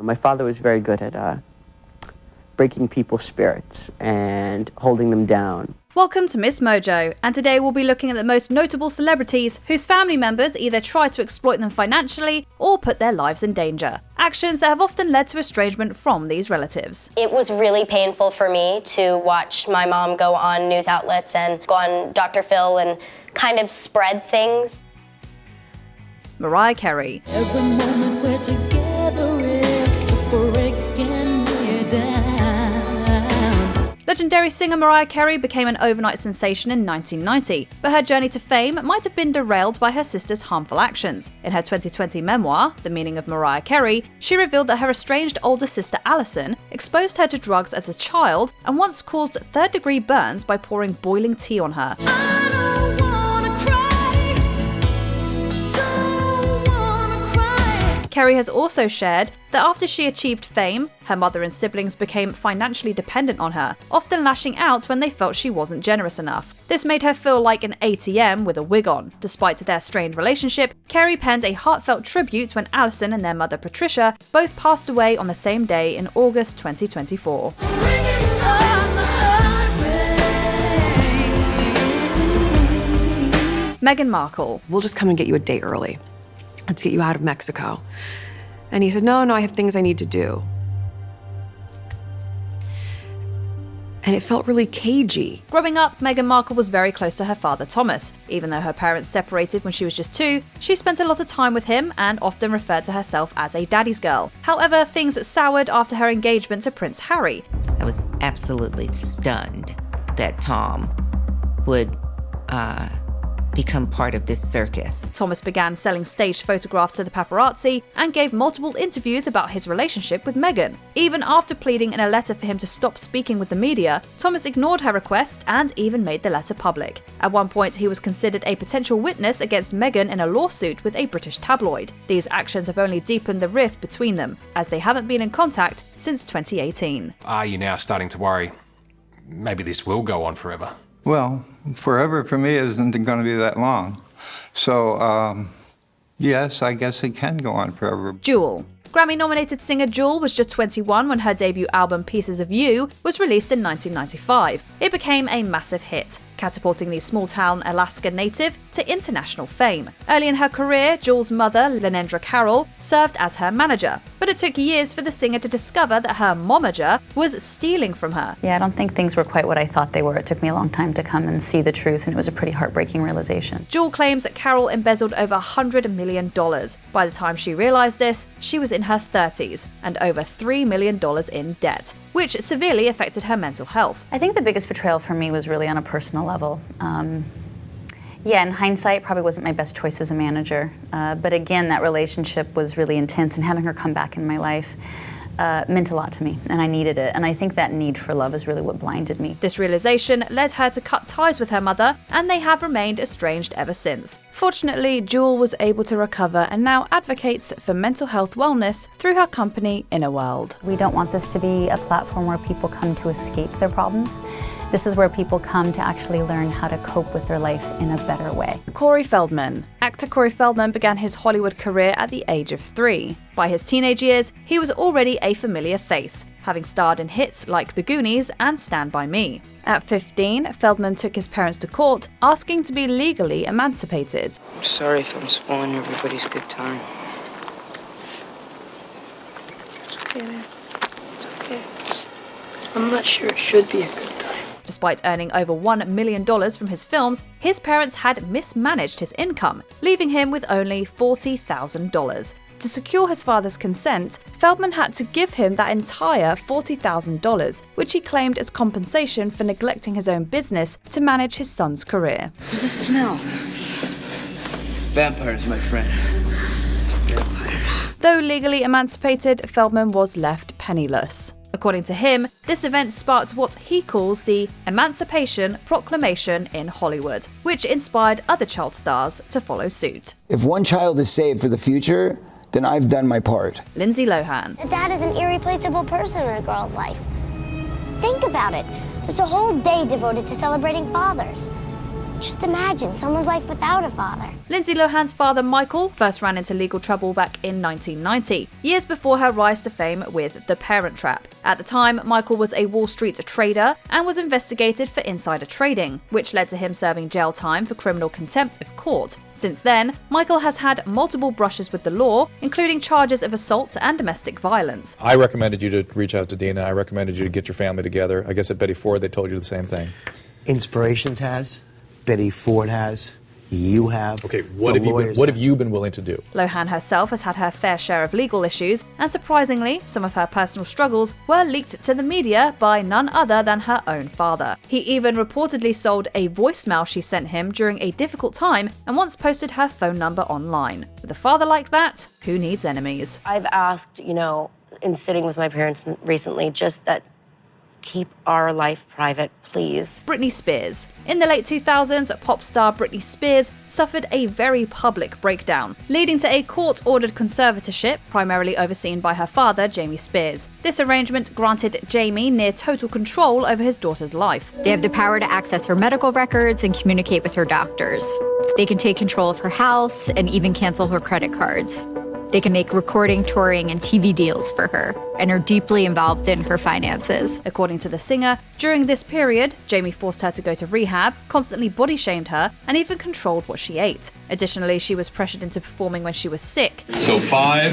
My father was very good at breaking people's spirits and holding them down. Welcome to MsMojo, and today we'll be looking at the most notable celebrities whose family members either try to exploit them financially or put their lives in danger. Actions that have often led to estrangement from these relatives. It was really painful for me to watch my mom go on news outlets and go on Dr. Phil and kind of spread things. Mariah Carey. Every moment we're together is just breaking me down. Legendary singer Mariah Carey became an overnight sensation in 1990, but her journey to fame might have been derailed by her sister's harmful actions. In her 2020 memoir, The Meaning of Mariah Carey, she revealed that her estranged older sister Alison exposed her to drugs as a child and once caused third-degree burns by pouring boiling tea on her. Carey has also shared that after she achieved fame, her mother and siblings became financially dependent on her, often lashing out when they felt she wasn't generous enough. This made her feel like an ATM with a wig on. Despite their strained relationship, Carey penned a heartfelt tribute when Alison and their mother Patricia both passed away on the same day in August 2024. Meghan Markle. We'll just come and get you a day early. Let's get you out of Mexico. And he said, no, I have things I need to do. And it felt really cagey. Growing up, Meghan Markle was very close to her father Thomas. Even though her parents separated when she was just 2, she spent a lot of time with him and often referred to herself as a daddy's girl. However, things soured after her engagement to Prince Harry. I was absolutely stunned that Tom would become part of this circus. Thomas began selling staged photographs to the paparazzi and gave multiple interviews about his relationship with Meghan. Even after pleading in a letter for him to stop speaking with the media, Thomas ignored her request and even made the letter public. At one point, he was considered a potential witness against Meghan in a lawsuit with a British tabloid. These actions have only deepened the rift between them, as they haven't been in contact since 2018. Are you now starting to worry maybe this will go on forever? Well, forever for me isn't going to be that long. So, yes, I guess it can go on forever. Jewel. Grammy-nominated singer Jewel was just 21 when her debut album Pieces of You was released in 1995. It became a massive hit, catapulting the small-town Alaska native to international fame. Early in her career, Jewel's mother, Lenendra Carroll, served as her manager, but it took years for the singer to discover that her momager was stealing from her. Yeah, I don't think things were quite what I thought they were. It took me a long time to come and see the truth, and it was a pretty heartbreaking realization. Jewel claims that Carroll embezzled over $100 million. By the time she realized this, she was in her 30s and over $3 million in debt, which severely affected her mental health. I think the biggest betrayal for me was really on a personal level. Yeah, in hindsight, probably wasn't my best choice as a manager. But again, that relationship was really intense, and having her come back in my life meant a lot to me, and I needed it. And I think that need for love is really what blinded me. This realization led her to cut ties with her mother, and they have remained estranged ever since. Fortunately, Jewel was able to recover and now advocates for mental health wellness through her company, Inner World. We don't want this to be a platform where people come to escape their problems. This is where people come to actually learn how to cope with their life in a better way. Cory Feldman. Actor Cory Feldman began his Hollywood career at the age of 3. By his teenage years, he was already a familiar face, having starred in hits like The Goonies and Stand By Me. At 15, Feldman took his parents to court, asking to be legally emancipated. I'm sorry if I'm spoiling everybody's good time. It's okay, man. It's okay. I'm not sure it should be a good time. Despite earning over $1 million from his films, his parents had mismanaged his income, leaving him with only $40,000. To secure his father's consent, Feldman had to give him that entire $40,000, which he claimed as compensation for neglecting his own business to manage his son's career. What's the smell? Vampires, my friend. Vampires. Though legally emancipated, Feldman was left penniless. According to him, this event sparked what he calls the Emancipation Proclamation in Hollywood, which inspired other child stars to follow suit. If one child is saved for the future, then I've done my part. Lindsay Lohan. A dad is an irreplaceable person in a girl's life. Think about it. There's a whole day devoted to celebrating fathers. Just imagine someone's life without a father. Lindsay Lohan's father, Michael, first ran into legal trouble back in 1990, years before her rise to fame with The Parent Trap. At the time, Michael was a Wall Street trader and was investigated for insider trading, which led to him serving jail time for criminal contempt of court. Since then, Michael has had multiple brushes with the law, including charges of assault and domestic violence. I recommended you to reach out to Dina. I recommended you to get your family together. I guess at Betty Ford, they told you the same thing. Inspirations has. Betty Ford has, you have. Okay, what have you been willing to do? Lohan herself has had her fair share of legal issues, and surprisingly, some of her personal struggles were leaked to the media by none other than her own father. He even reportedly sold a voicemail she sent him during a difficult time and once posted her phone number online. With a father like that, who needs enemies? I've asked, in sitting with my parents recently, just that keep our life private, please. Britney Spears. In the late 2000s, pop star Britney Spears suffered a very public breakdown, leading to a court-ordered conservatorship, primarily overseen by her father, Jamie Spears. This arrangement granted Jamie near total control over his daughter's life. They have the power to access her medical records and communicate with her doctors. They can take control of her house and even cancel her credit cards. They can make recording, touring, and TV deals for her, and are deeply involved in her finances. According to the singer, during this period, Jamie forced her to go to rehab, constantly body-shamed her, and even controlled what she ate. Additionally, she was pressured into performing when she was sick. So 5,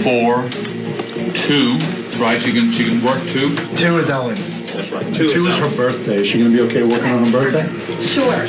4, 2, right? She can work 2? 2 is Ellen. That's right. 2 is her birthday. Is she going to be okay working on her birthday? Sure.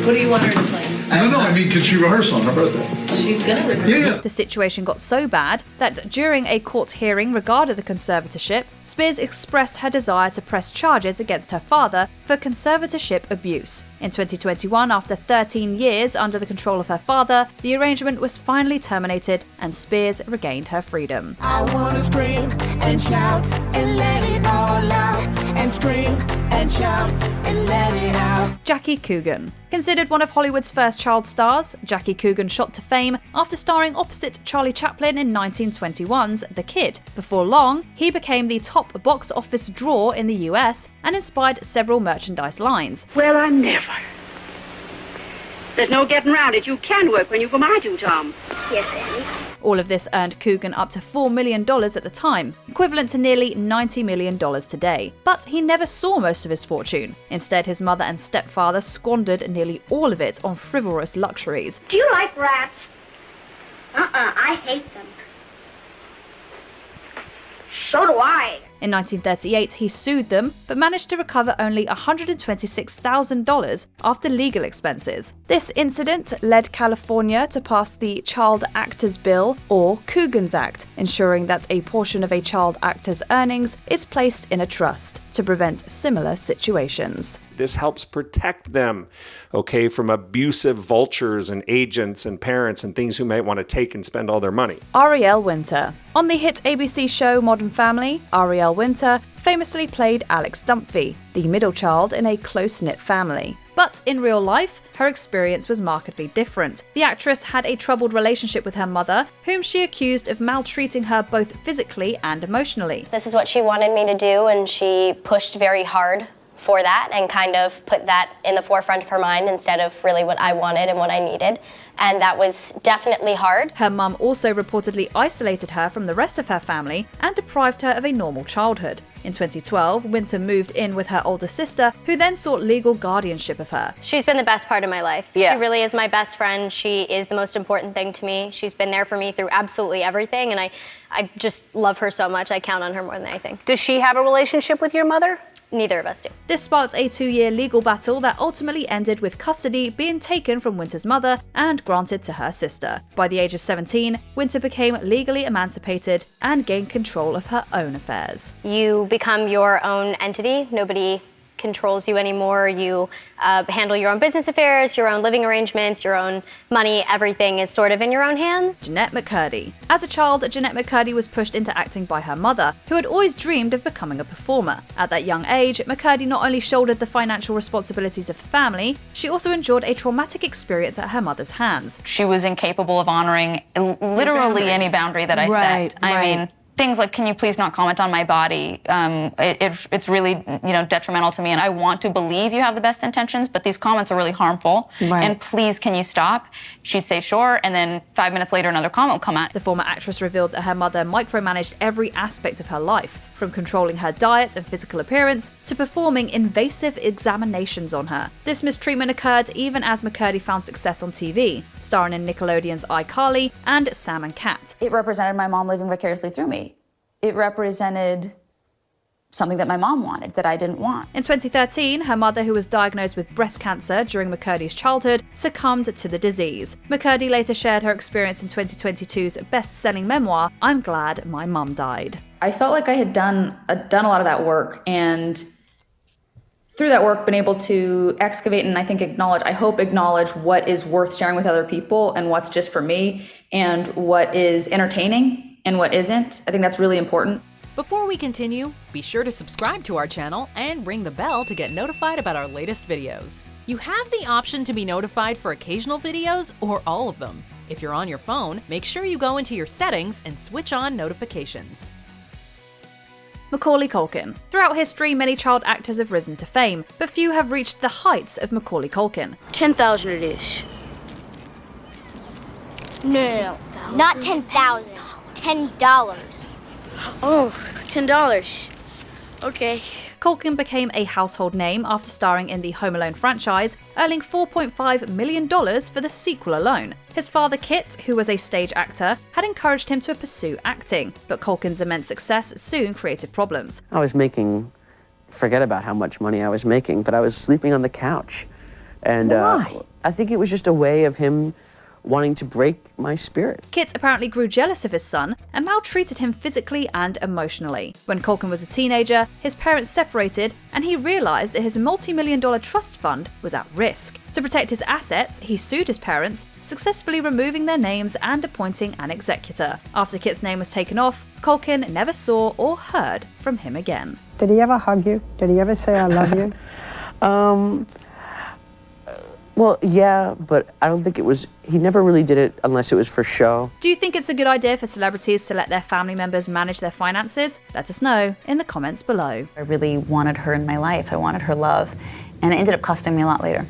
What do you want her to play? I don't know. Can she rehearse on her birthday? She's gonna rehearse. Yeah. The situation got so bad that during a court hearing regarding the conservatorship, Spears expressed her desire to press charges against her father for conservatorship abuse. In 2021, after 13 years under the control of her father, the arrangement was finally terminated and Spears regained her freedom. I wanna scream and shout and let it all out, and scream and shout and let it out. Jackie Kugan. Considered one of Hollywood's first child stars, Jackie Kugan shot to fame after starring opposite Charlie Chaplin in 1921's The Kid. Before long, he became the top box office draw in the US and inspired several merchandise lines. Well, I never. There's no getting around it. You can work when you come out, you, Tom. Yes, Annie. All of this earned Kugan up to $4 million at the time, equivalent to nearly $90 million today. But he never saw most of his fortune. Instead, his mother and stepfather squandered nearly all of it on frivolous luxuries. Do you like rats? I hate them. So do I. In 1938, he sued them, but managed to recover only $126,000 after legal expenses. This incident led California to pass the Child Actors Bill, or Kugan's Act, ensuring that a portion of a child actor's earnings is placed in a trust to prevent similar situations. This helps protect them, from abusive vultures and agents and parents and things who might want to take and spend all their money. Ariel Winter. On the hit ABC show Modern Family, Ariel Winter famously played Alex Dunphy, the middle child in a close-knit family. But in real life, her experience was markedly different. The actress had a troubled relationship with her mother, whom she accused of maltreating her both physically and emotionally. This is what she wanted me to do, and she pushed very hard for that and kind of put that in the forefront of her mind instead of really what I wanted and what I needed. And that was definitely hard. Her mum also reportedly isolated her from the rest of her family and deprived her of a normal childhood. In 2012, Winter moved in with her older sister, who then sought legal guardianship of her. She's been the best part of my life. Yeah. She really is my best friend. She is the most important thing to me. She's been there for me through absolutely everything, and I just love her so much. I count on her more than anything. Does she have a relationship with your mother? Neither of us do. This sparked a 2-year legal battle that ultimately ended with custody being taken from Winter's mother and granted to her sister. By the age of 17, Winter became legally emancipated and gained control of her own affairs. You become your own entity. Nobody controls you anymore. You handle your own business affairs, your own living arrangements, your own money. Everything is sort of in your own hands. Janette MCC. As a child, Janette MCC was pushed into acting by her mother, who had always dreamed of becoming a performer. At that young age, MCC not only shouldered the financial responsibilities of the family, she also endured a traumatic experience at her mother's hands. She was incapable of honoring literally any boundary that I set. I mean, things like, can you please not comment on my body? It's really, detrimental to me, and I want to believe you have the best intentions, but these comments are really harmful. Right. And please, can you stop? She'd say sure, and then 5 minutes later, another comment would come out. The former actress revealed that her mother micromanaged every aspect of her life, from controlling her diet and physical appearance to performing invasive examinations on her. This mistreatment occurred even as McCurdy found success on TV, starring in Nickelodeon's iCarly and Sam and Cat. It represented my mom living vicariously through me. It represented something that my mom wanted that I didn't want. In 2013, her mother, who was diagnosed with breast cancer during McCurdy's childhood, succumbed to the disease. McCurdy later shared her experience in 2022's best-selling memoir, I'm Glad My Mum Died. I felt like I had done a lot of that work, and through that work been able to excavate and I hope acknowledge what is worth sharing with other people and what's just for me, and what is entertaining and what isn't. I think that's really important. Before we continue, be sure to subscribe to our channel and ring the bell to get notified about our latest videos. You have the option to be notified for occasional videos or all of them. If you're on your phone, make sure you go into your settings and switch on notifications. Macaulay Culkin. Throughout history, many child actors have risen to fame, but few have reached the heights of Macaulay Culkin. 10,000 it is. No, not 10,000. $10. Oh, $10. Okay. Culkin became a household name after starring in the Home Alone franchise, earning $4.5 million for the sequel alone. His father, Kit, who was a stage actor, had encouraged him to pursue acting, but Culkin's immense success soon created problems. Forget about how much money I was making, but I was sleeping on the couch. And I think it was just a way of him wanting to break my spirit. Kit apparently grew jealous of his son and maltreated him physically and emotionally. When Culkin was a teenager, his parents separated and he realized that his multi-million-dollar trust fund was at risk. To protect his assets, he sued his parents, successfully removing their names and appointing an executor. After Kit's name was taken off, Culkin never saw or heard from him again. Did he ever hug you? Did he ever say, I love you? Well, yeah, but I don't think he never really did it unless it was for show. Do you think it's a good idea for celebrities to let their family members manage their finances? Let us know in the comments below. I really wanted her in my life. I wanted her love, and it ended up costing me a lot later.